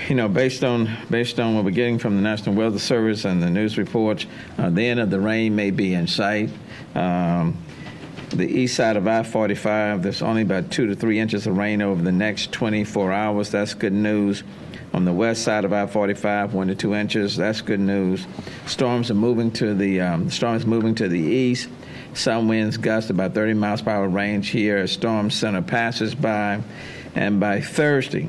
based on what we're getting from the National Weather Service and the news reports, the end of the rain may be in sight. The east side of I-45, there's only about 2 to 3 inches of rain over the next 24 hours. That's good news. On the west side of I-45, 1 to 2 inches. That's good news. Storms are moving to the east. Some winds gust about 30 miles per hour range here as storm center passes by, and by Thursday,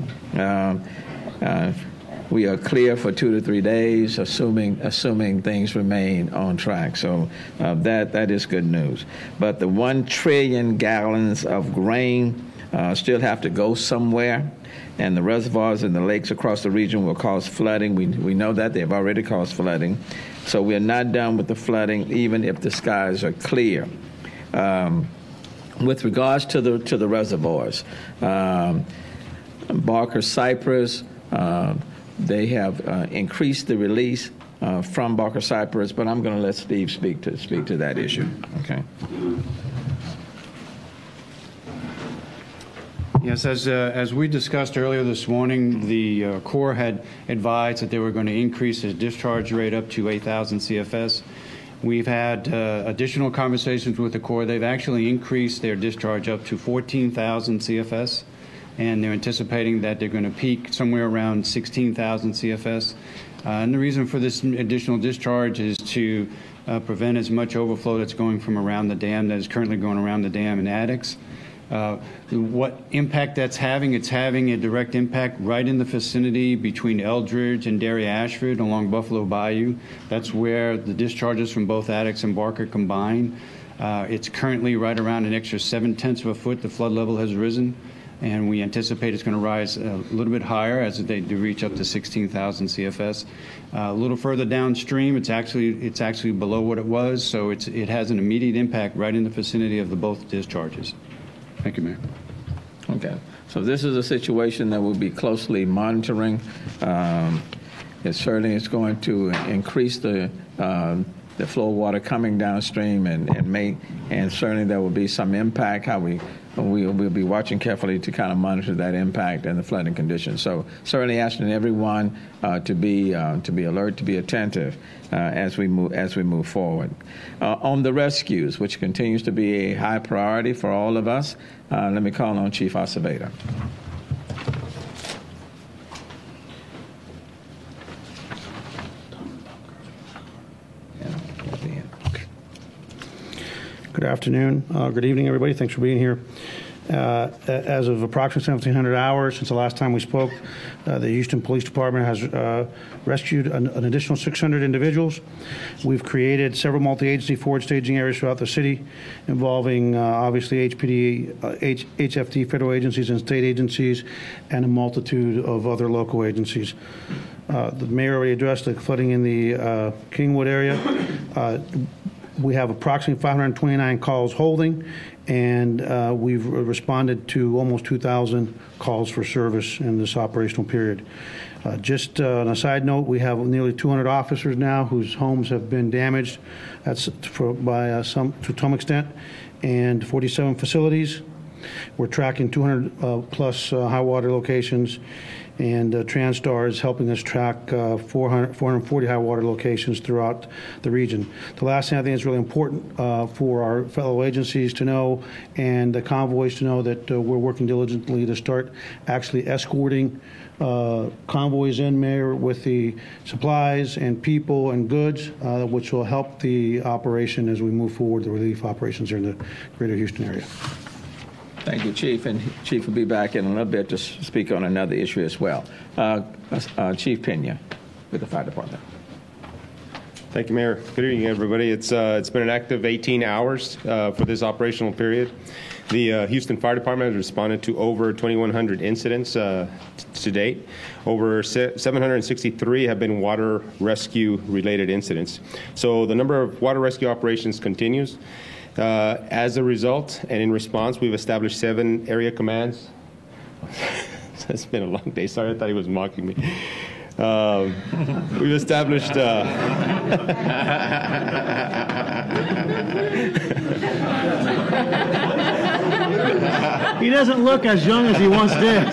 we are clear for 2 to 3 days, assuming things remain on track. So that is good news. But the 1 trillion gallons of grain still have to go somewhere, and the reservoirs and the lakes across the region will cause flooding. We know that they've already caused flooding. So we're not done with the flooding, even if the skies are clear. With regards to the reservoirs, Barker Cypress, they have increased the release from Barker Cypress, but I'm going to let Steve speak to that issue. Okay. Yes, as we discussed earlier this morning, the Corps had advised that they were going to increase the discharge rate up to 8,000 CFS. We've had additional conversations with the Corps. They've actually increased their discharge up to 14,000 CFS, and they're anticipating that they're going to peak somewhere around 16,000 CFS. And the reason for this additional discharge is to prevent as much overflow that's going from around the dam that is currently going around the dam in Addicks. What impact that's having, it's having a direct impact right in the vicinity between Eldridge and Derry Ashford along Buffalo Bayou. That's where the discharges from both Addicks and Barker combine. It's currently right around an extra 7/10 of a foot. The flood level has risen, and we anticipate it's going to rise a little bit higher as they do reach up to 16,000 CFS. A little further downstream, it's actually below what it was, so it has an immediate impact right in the vicinity of the both discharges. Thank you, Mayor. Okay. So this is a situation that we'll be closely monitoring. It certainly is going to increase the flow of water coming downstream, and certainly there will be some impact. We'll be watching carefully to kind of monitor that impact and the flooding conditions. So certainly asking everyone to be alert, to be attentive as we move forward. On the rescues, which continues to be a high priority for all of us, let me call on Chief Acevedo. Good afternoon. Good evening, everybody. Thanks for being here. As of approximately 1,700 hours since the last time we spoke, the Houston Police Department has rescued an additional 600 individuals. We've created several multi-agency forward staging areas throughout the city involving obviously HPD, HFD, federal agencies and state agencies, and a multitude of other local agencies. The mayor already addressed the flooding in the Kingwood area. We have approximately 529 calls holding, and we've responded to almost 2,000 calls for service in this operational period. Just on a side note, we have nearly 200 officers now whose homes have been damaged to some extent, and 47 facilities. We're tracking 200 plus high water locations, and Transtar is helping us track 440 high water locations throughout the region. The last thing I think is really important for our fellow agencies to know and the convoys to know that we're working diligently to start actually escorting convoys in, Mayor, with the supplies and people and goods, which will help the operation as we move forward, the relief operations here in the greater Houston area. Thank you, Chief. And Chief will be back in a little bit to speak on another issue as well. Chief Pena with the Fire Department. Thank you, Mayor. Good evening, everybody. It's been an active 18 hours for this operational period. The Houston Fire Department has responded to over 2,100 incidents to date. Over 763 have been water rescue-related incidents. So the number of water rescue operations continues. As a result, and in response, we've established 7 area commands. It's been a long day. Sorry, I thought he was mocking me. We've established... He doesn't look as young as he once did.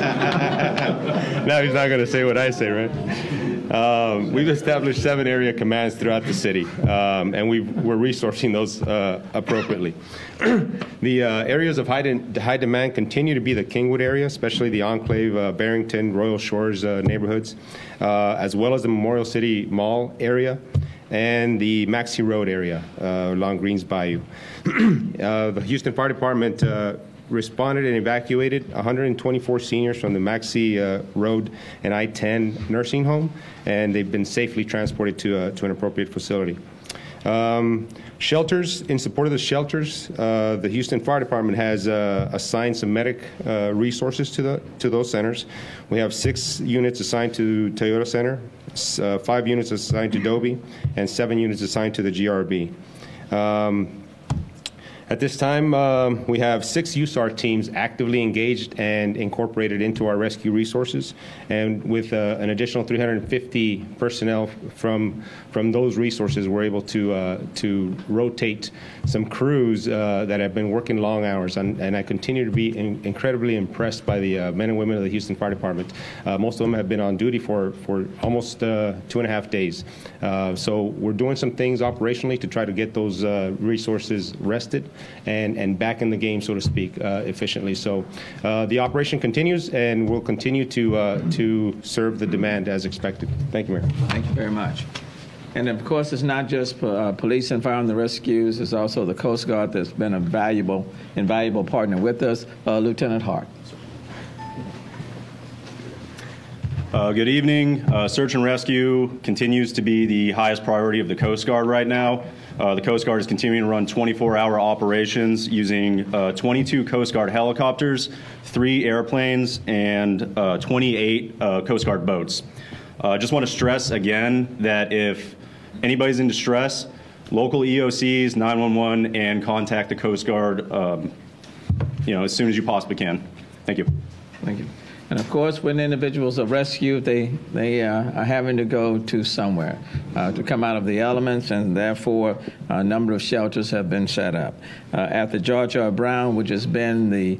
Now he's not going to say what I say, right? We've established 7 area commands throughout the city, and we're resourcing those appropriately. The areas of high demand continue to be the Kingwood area, especially the Enclave, Barrington, Royal Shores neighborhoods, as well as the Memorial City Mall area and the Maxey Road area along Greens Bayou. The Houston Fire Department responded and evacuated 124 seniors from the Maxey Road and I-10 nursing home, and they've been safely transported to an appropriate facility. Shelters, in support of the shelters, the Houston Fire Department has assigned some medic resources to those centers. We have 6 units assigned to Toyota Center, 5 units assigned to Dobie, and 7 units assigned to the GRB. At this time, we have 6 USAR teams actively engaged and incorporated into our rescue resources, and with an additional 350 personnel from those resources, we're able to rotate some crews that have been working long hours, and I continue to be incredibly impressed by the men and women of the Houston Fire Department. Most of them have been on duty for almost 2.5 days. So we're doing some things operationally to try to get those resources rested and back in the game, so to speak, efficiently. So the operation continues, and we'll continue to serve the demand as expected. Thank you, Mayor. Thank you very much. And of course, it's not just police and fire and the rescues. It's also the Coast Guard that's been a invaluable partner with us. Lieutenant Hart. Good evening. Search and rescue continues to be the highest priority of the Coast Guard right now. The Coast Guard is continuing to run 24-hour operations using 22 Coast Guard helicopters, 3 airplanes, and 28 Coast Guard boats. Just want to stress again that if anybody's in distress, local EOCs, 911, and contact the Coast Guard as soon as you possibly can. Thank you. Thank you. And of course, when individuals are rescued, they are having to go to somewhere to come out of the elements, and therefore a number of shelters have been set up. At the George R. Brown, which has been the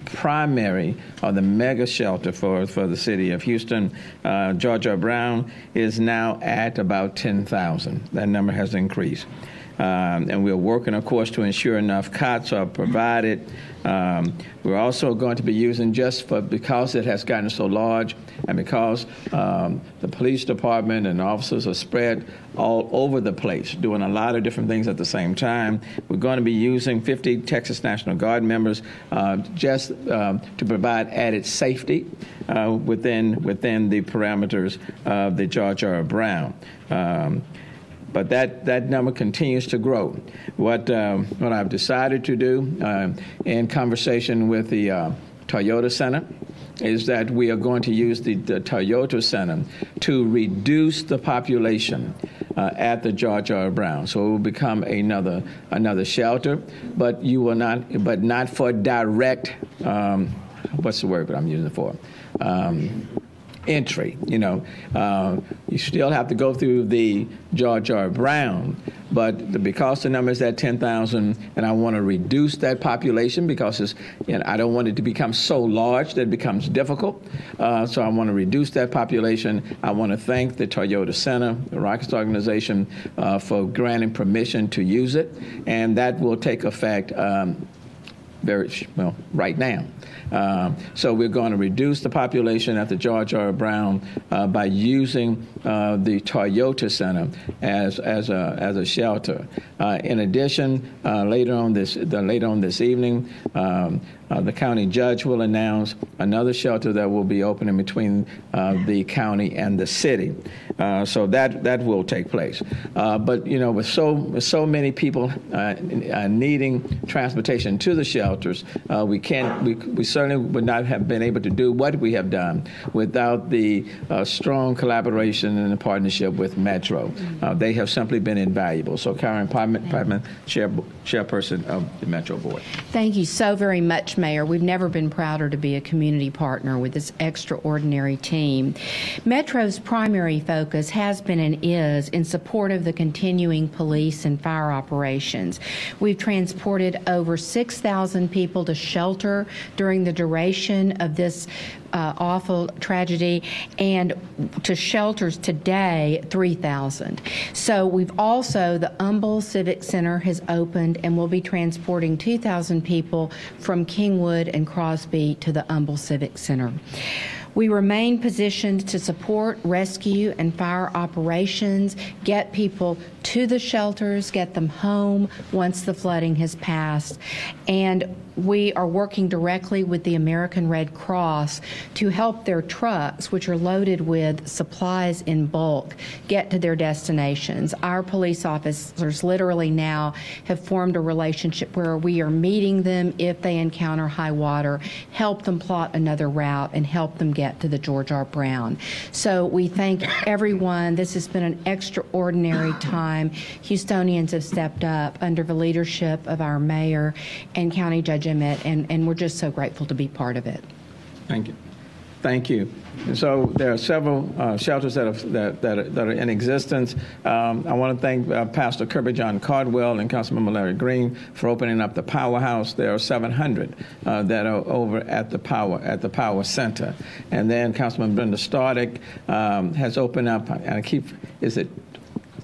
primary or the mega shelter for the city of Houston, George R. Brown is now at about 10,000. That number has increased. And we're working, of course, to ensure enough cots are provided. We're also going to be using, because it has gotten so large and because the police department and officers are spread all over the place, doing a lot of different things at the same time, we're going to be using 50 Texas National Guard members to provide added safety within the parameters of the George R. Brown. But that number continues to grow. What I've decided to do in conversation with the Toyota Center is that we are going to use the Toyota Center to reduce the population at the George R. Brown. So it will become another shelter, but not for direct. What's the word that I'm using it for? Entry. You still have to go through the George R. Brown, but because the number is at 10,000, and I want to reduce that population because I don't want it to become so large that it becomes difficult. So I want to reduce that population. I want to thank the Toyota Center, the Rockets organization, for granting permission to use it, and that will take effect right now. So we're going to reduce the population at the George R. Brown by using the Toyota Center as a shelter. In addition, later on this evening, the county judge will announce another shelter that will be opening between the county and the city. So that will take place. But with so many people needing transportation to the shelters, we certainly would not have been able to do what we have done without the strong collaboration and partnership with Metro. They have simply been invaluable. So Karen Pittman, chairperson of the Metro Board. Thank you so very much, Mayor, we've never been prouder to be a community partner with this extraordinary team. Metro's primary focus has been and is in support of the continuing police and fire operations. We've transported over 6,000 people to shelter during the duration of this awful tragedy, and to shelters today, 3,000. So we've also, the Humble Civic Center has opened and will be transporting 2,000 people from Kingwood and Crosby to the Humble Civic Center. We remain positioned to support rescue and fire operations, get people to the shelters, get them home once the flooding has passed. And we are working directly with the American Red Cross to help their trucks, which are loaded with supplies in bulk, get to their destinations. Our police officers literally now have formed a relationship where we are meeting them if they encounter high water, help them plot another route, and help them get to the George R. Brown. So we thank everyone. This has been an extraordinary time. Houstonians have stepped up under the leadership of our mayor and County Judge Emmett, and we're just so grateful to be part of it. Thank you. Thank you. And so there are several shelters that are in existence. I want to thank Pastor Kirby John Cardwell and Councilmember Larry Green for opening up the Powerhouse. There are 700 that are over at the Power Center, and then Councilman Brenda Stardick has opened up. And is it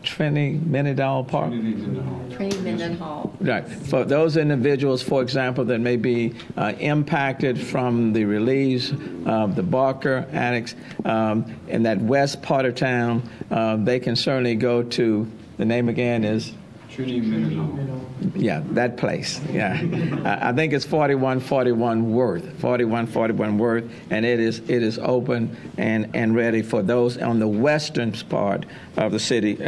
Trinity Mendenhall Park? Trinity Mendenhall. Right. For those individuals, for example, that may be impacted from the release of the Barker Annex in that west part of town, they can certainly go to, the name again is? Trinity Mendenhall. Yeah, that place. Yeah, I think it's 4141 Worth. 4141 Worth, and it is open and ready for those on the western part of the city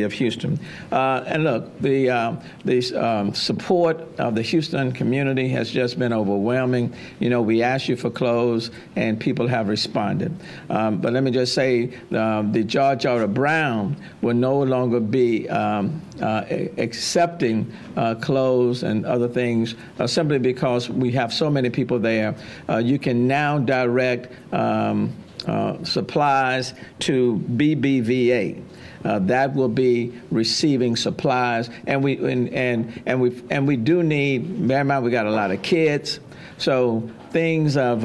of Houston. And look, the support of the Houston community has just been overwhelming. You know, we asked you for clothes, and people have responded. But let me just say, the George R. Brown will no longer be accepting clothes and other things simply because we have so many people there. You can now direct supplies to BBVA. That will be receiving supplies, and we do need. Bear in mind, we got a lot of kids, so things of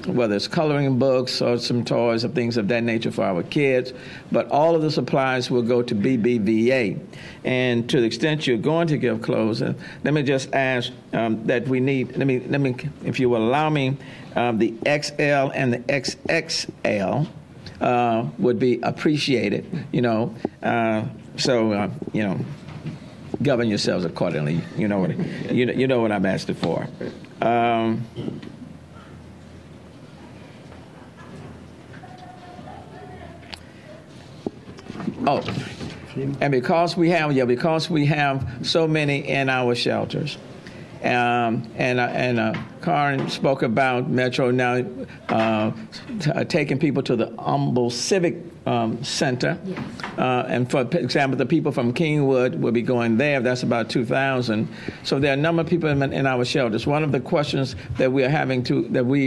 whether it's coloring books or some toys or things of that nature for our kids. But all of the supplies will go to BBVA. And to the extent you're going to give clothes, let me just ask that we need, let me, if you will allow me, the XL and the XXL would be appreciated, govern yourselves accordingly. You know what I'm asking for. And because we have so many in our shelters, and Karen spoke about Metro now taking people to the Humble Civic Center, yes. And for example, the people from Kingwood will be going there. That's about 2,000. So there are a number of people in our shelters. One of the questions that we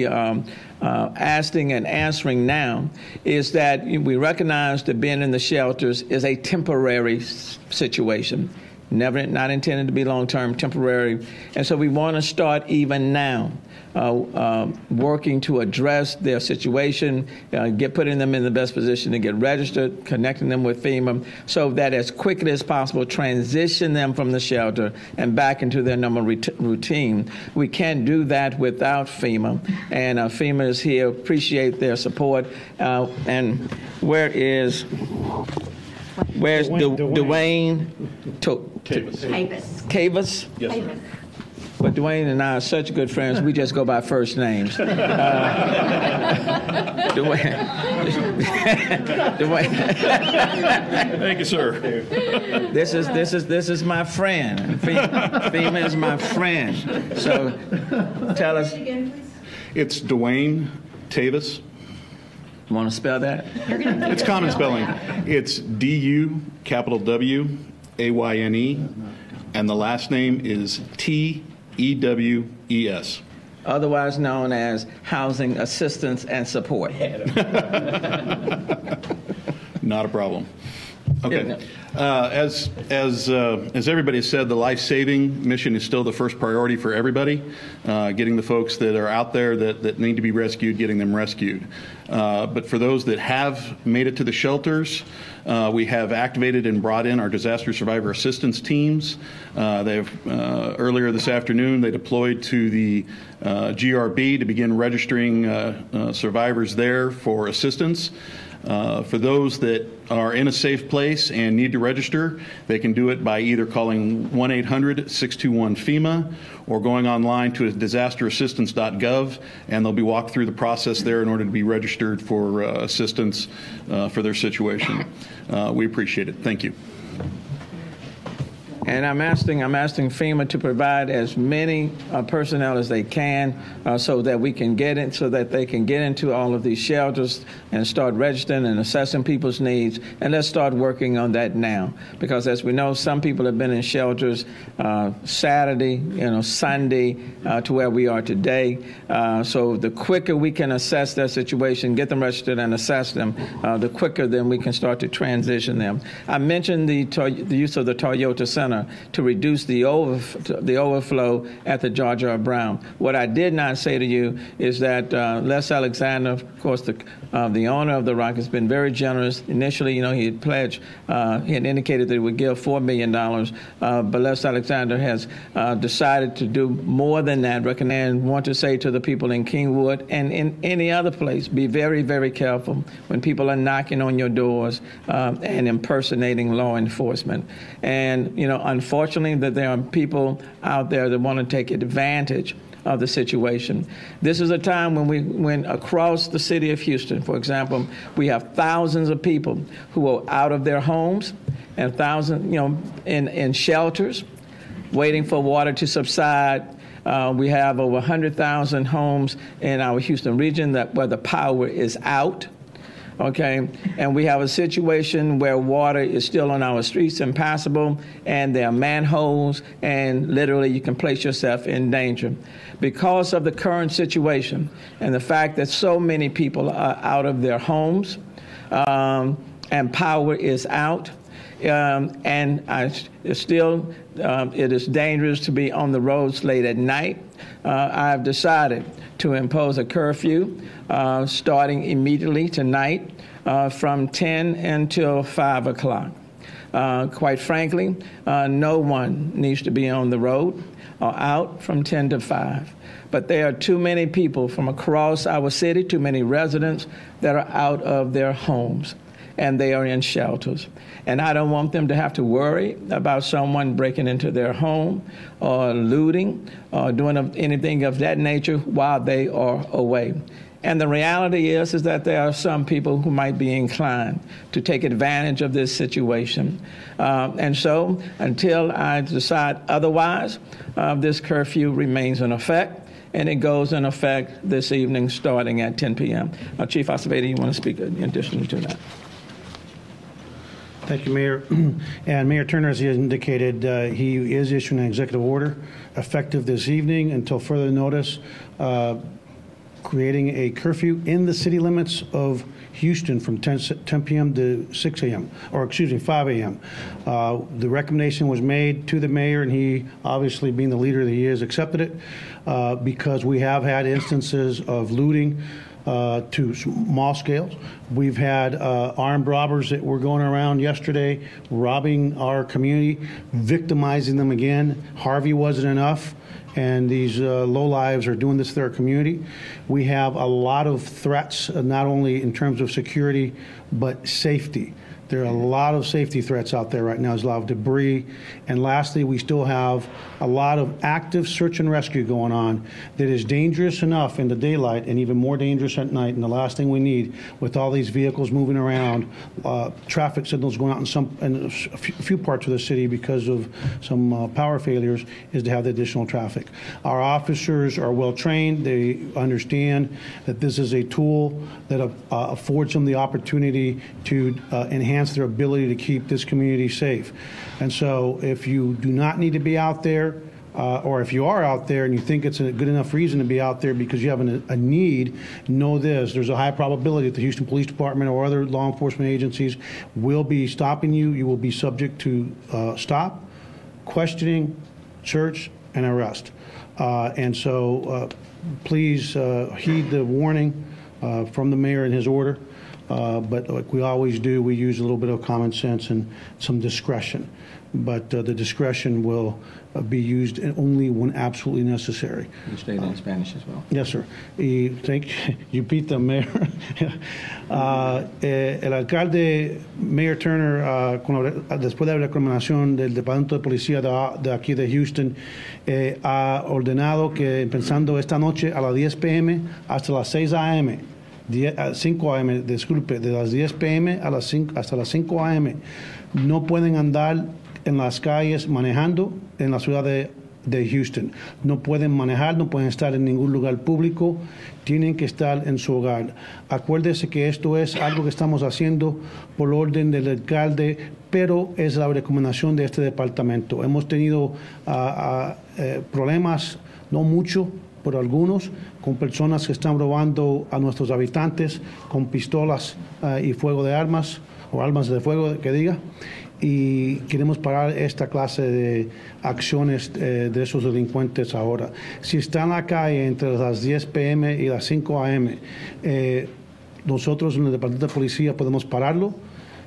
are asking and answering now is that we recognize that being in the shelters is a temporary situation. Not intended to be long-term, temporary. And so we want to start even now working to address their situation, putting them in the best position to get registered, connecting them with FEMA, so that as quickly as possible transition them from the shelter and back into their normal routine. We can't do that without FEMA, and FEMA is here. Appreciate their support. And where's Dwayne Cavus? Yes, sir. But Dwayne and I are such good friends, we just go by first names. Dwayne. Thank you, sir. This is my friend. FEMA is my friend. So tell us. It's Dwayne Tavis. Want to spell that? It's common spelling. It's D-U, capital W-A-Y-N-E, and the last name is T-E-W-E-S. otherwise known as housing assistance and support. Not a problem. Okay. Yeah. As everybody said, the life-saving mission is still the first priority for everybody. Getting the folks that are out there that need to be rescued, getting them rescued. But for those that have made it to the shelters, we have activated and brought in our disaster survivor assistance teams. Earlier this afternoon, they deployed to the GRB to begin registering survivors there for assistance. For those that are in a safe place and need to register, they can do it by either calling 1-800-621-FEMA or going online to disasterassistance.gov, and they'll be walked through the process there in order to be registered for assistance for their situation. We appreciate it. Thank you. And I'm asking FEMA to provide as many personnel as they can so that we can get in, so that they can get into all of these shelters and start registering and assessing people's needs. And let's start working on that now, because as we know, some people have been in shelters Saturday, Sunday, to where we are today. So the quicker we can assess their situation, get them registered and assess them, the quicker then we can start to transition them. I mentioned the use of the Toyota Center to reduce the overflow at the George R. Brown. What I did not say to you is that Les Alexander, of course, the owner of the Rock, has been very generous. Initially, he had pledged, he had indicated that he would give $4 million, but Les Alexander has decided to do more than that. And want to say to the people in Kingwood and in any other place, be very, very careful when people are knocking on your doors and impersonating law enforcement. And, unfortunately, that there are people out there that want to take advantage of the situation. This is a time when across the city of Houston, for example, we have thousands of people who are out of their homes and thousands, in shelters, waiting for water to subside. We have over 100,000 homes in our Houston region where the power is out. Okay, and we have a situation where water is still on our streets impassable, and there are manholes, and literally you can place yourself in danger. Because of the current situation and the fact that so many people are out of their homes and power is out, and it is dangerous to be on the roads late at night, I've decided to impose a curfew starting immediately tonight from 10 until 5 o'clock. Quite frankly, no one needs to be on the road or out from 10 to 5. But there are too many people from across our city, too many residents that are out of their homes, and they are in shelters. And I don't want them to have to worry about someone breaking into their home or looting or doing anything of that nature while they are away. And the reality is that there are some people who might be inclined to take advantage of this situation. And so until I decide otherwise, this curfew remains in effect. And it goes in effect this evening starting at 10 p.m. Chief Acevedo, you want to speak in addition to that? Thank you, Mayor. And Mayor Turner, as he has indicated, he is issuing an executive order effective this evening until further notice, creating a curfew in the city limits of Houston from 10 p.m. to 6 a.m., or excuse me, 5 a.m. The recommendation was made to the mayor, and he, obviously being the leader that he is, accepted it because we have had instances of looting to small scales. We've had armed robbers that were going around yesterday robbing our community, victimizing them again. Harvey wasn't enough, and these lowlives are doing this to our community. We have a lot of threats, not only in terms of security, but safety. There are a lot of safety threats out there right now. There's a lot of debris. And lastly, we still have a lot of active search and rescue going on that is dangerous enough in the daylight and even more dangerous at night. And the last thing we need, with all these vehicles moving around, traffic signals going out in a few parts of the city because of some power failures, is to have the additional traffic. Our officers are well trained. They understand that this is a tool that affords them the opportunity to enhance their ability to keep this community safe. And so if you do not need to be out there, or if you are out there and you think it's a good enough reason to be out there because you have a need, know this: there's a high probability that the Houston Police Department or other law enforcement agencies will be stopping you. You will be subject to stop, questioning, search, and arrest. And so please heed the warning from the mayor and his order. But like we always do, we use a little bit of common sense and some discretion. But the discretion will be used only when absolutely necessary. You stated in Spanish as well. Yes, sir. Y you beat the mayor. El alcalde, Mayor Turner, después de la recomendación del Departamento de Policía de aquí de Houston, ha ordenado que empezando esta noche a las 10 p.m. hasta las 6 a.m., 5 a.m., disculpe, de las 10 p.m. a las 5, hasta las 5 a.m., no pueden andar en las calles manejando en la ciudad de Houston. No pueden manejar, no pueden estar en ningún lugar público, tienen que estar en su hogar. Acuérdese que esto es algo que estamos haciendo por orden del alcalde, pero es la recomendación de este departamento. Hemos tenido problemas, no mucho, pero algunos, con personas que están robando a nuestros habitantes con pistolas y fuego de armas, o armas de fuego, que diga. Y queremos parar esta clase de acciones de esos delincuentes ahora. Si está en la calle entre las 10 p.m. y las 5 a.m., nosotros en el Departamento de Policía podemos pararlo,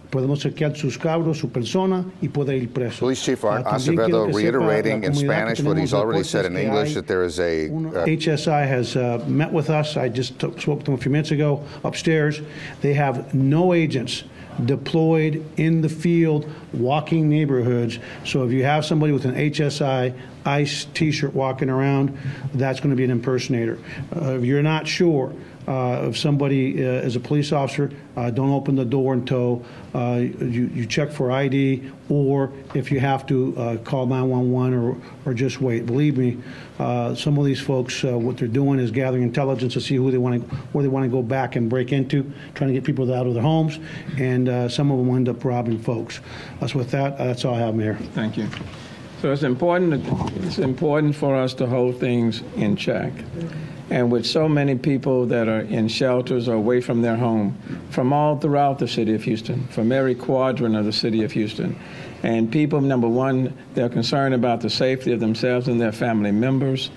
podemos chequear sus cabros, su persona, y puede ir preso. Police Chief Acevedo reiterating in Spanish what he's already said in English, that there is a... HSI has met with us. I just spoke to them a few minutes ago upstairs. They have no agents deployed in the field walking neighborhoods. So if you have somebody with an HSI ICE t-shirt walking around, that's going to be an impersonator. If you're not sure if somebody is a police officer, don't open the door until you check for ID, or if you have to call 911 or just wait. Believe me, some of these folks, what they're doing is gathering intelligence to see where they want to go back and break into, trying to get people out of their homes, and some of them will end up robbing folks. So with that, that's all I have, Mayor. Thank you. So it's important for us to hold things in check. And with so many people that are in shelters or away from their home, from all throughout the city of Houston, from every quadrant of the city of Houston, and people, number one, they're concerned about the safety of themselves and their family members.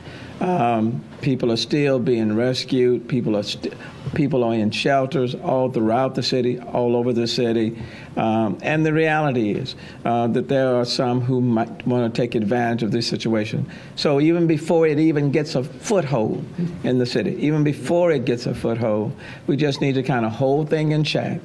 People are still being rescued. People are in shelters all throughout the city, all over the city. And the reality is that there are some who might want to take advantage of this situation. So even before it even gets a foothold in the city, even before it gets a foothold, we just need to kind of hold things in check.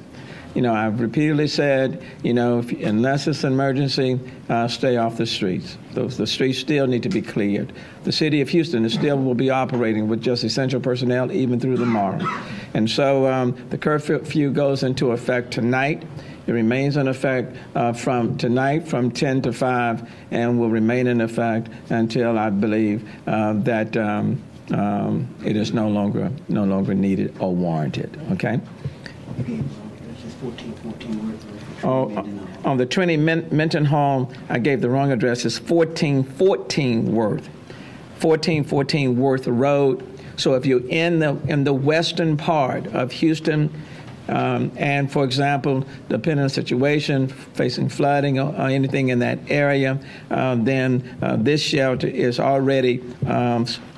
You know, I've repeatedly said, you know, unless it's an emergency, stay off the streets. The streets still need to be cleared. The city of Houston still will be operating with just essential personnel even through tomorrow. And so the curfew goes into effect tonight. It remains in effect from tonight from 10 to 5 and will remain in effect until I believe that it is no longer needed or warranted. Okay? On the Trinity Mendenhall, I gave the wrong address. It's 1414 Worth Road. So if you're in the western part of Houston, and for example, depending on the situation, facing flooding or anything in that area, then this shelter is already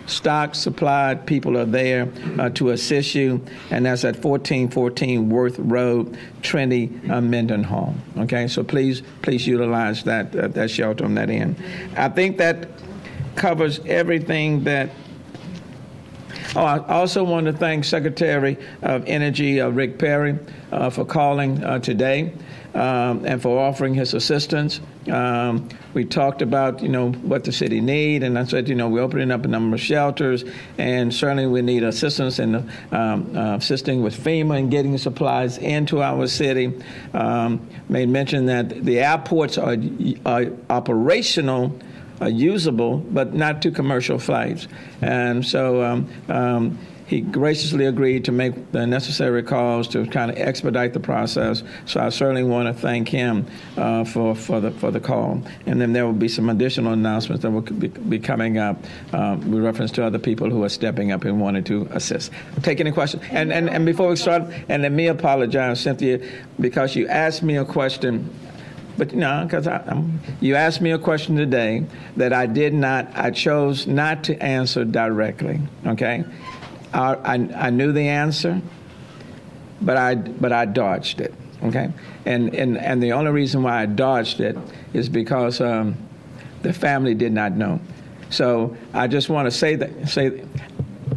stocked, supplied. People are there to assist you, and that's at 1414 Worth Road, Trinity, Mendenhall. Okay, so please utilize that shelter on that end. I think that covers everything that. Oh, I also want to thank Secretary of Energy Rick Perry for calling today and for offering his assistance. We talked about, what the city need, and I said, we're opening up a number of shelters, and certainly we need assistance in assisting with FEMA and getting supplies into our city. Made mention that the airports are operational, usable, but not to commercial flights. And so he graciously agreed to make the necessary calls to kind of expedite the process. So I certainly want to thank him for the call. And then there will be some additional announcements that will be coming up with reference to other people who are stepping up and wanting to assist. Take any questions? And before we start, and let me apologize, Cynthia, because you asked me a question. But because you asked me a question today that I chose not to answer directly. Okay, I knew the answer, but I dodged it. Okay, and the only reason why I dodged it is because the family did not know. So I just want to say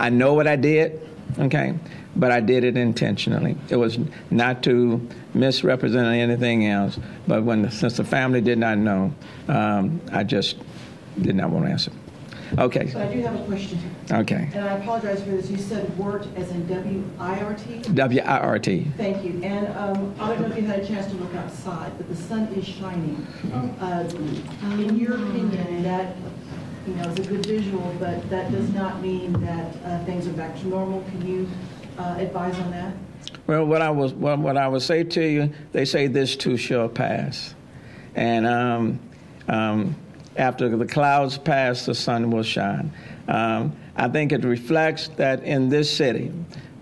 I know what I did. Okay. But I did it intentionally. It was not to misrepresent anything else. But since the family did not know, I just did not want to answer. Okay. So I do have a question. Okay. And I apologize for this. You said WIRT as in W-I-R-T? W-I-R-T. Thank you. And I don't know if you had a chance to look outside, but the sun is shining. In your opinion, that is a good visual, but that does not mean that things are back to normal. Can you advise on that? Well, what I would say to you, they say this too shall pass, and after the clouds pass, the sun will shine. I think it reflects that in this city,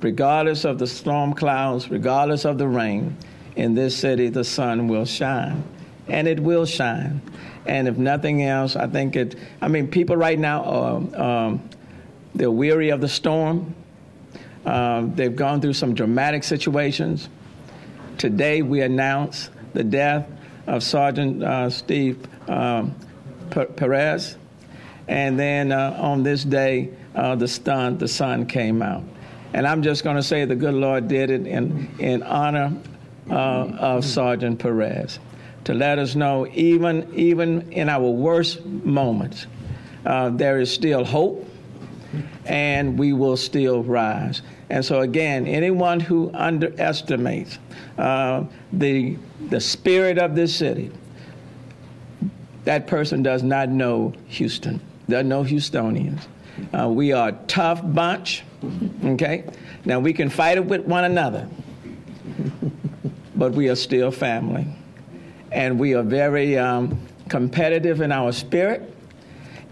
regardless of the storm clouds, regardless of the rain, in this city the sun will shine, and it will shine. And if nothing else, I think people right now they're weary of the storm. They've gone through some dramatic situations. Today, we announced the death of Sergeant Steve Perez. And then on this day, the sun came out. And I'm just going to say the good Lord did it in honor of Sergeant Perez, to let us know even in our worst moments, there is still hope, and we will still rise. And so again, anyone who underestimates the spirit of this city, that person does not know Houston. Doesn't know Houstonians. We are a tough bunch. Okay, now we can fight it with one another, but we are still family, and we are very competitive in our spirit.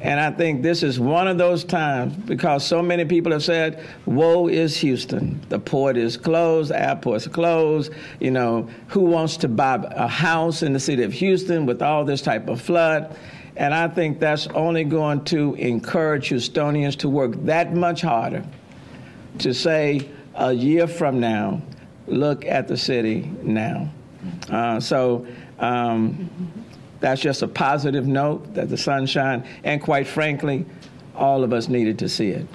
And I think this is one of those times, because so many people have said, woe is Houston. The port is closed, the airport's closed. Who wants to buy a house in the city of Houston with all this type of flood? And I think that's only going to encourage Houstonians to work that much harder to say a year from now, look at the city now. That's just a positive note that the sun shine, and quite frankly, all of us needed to see it.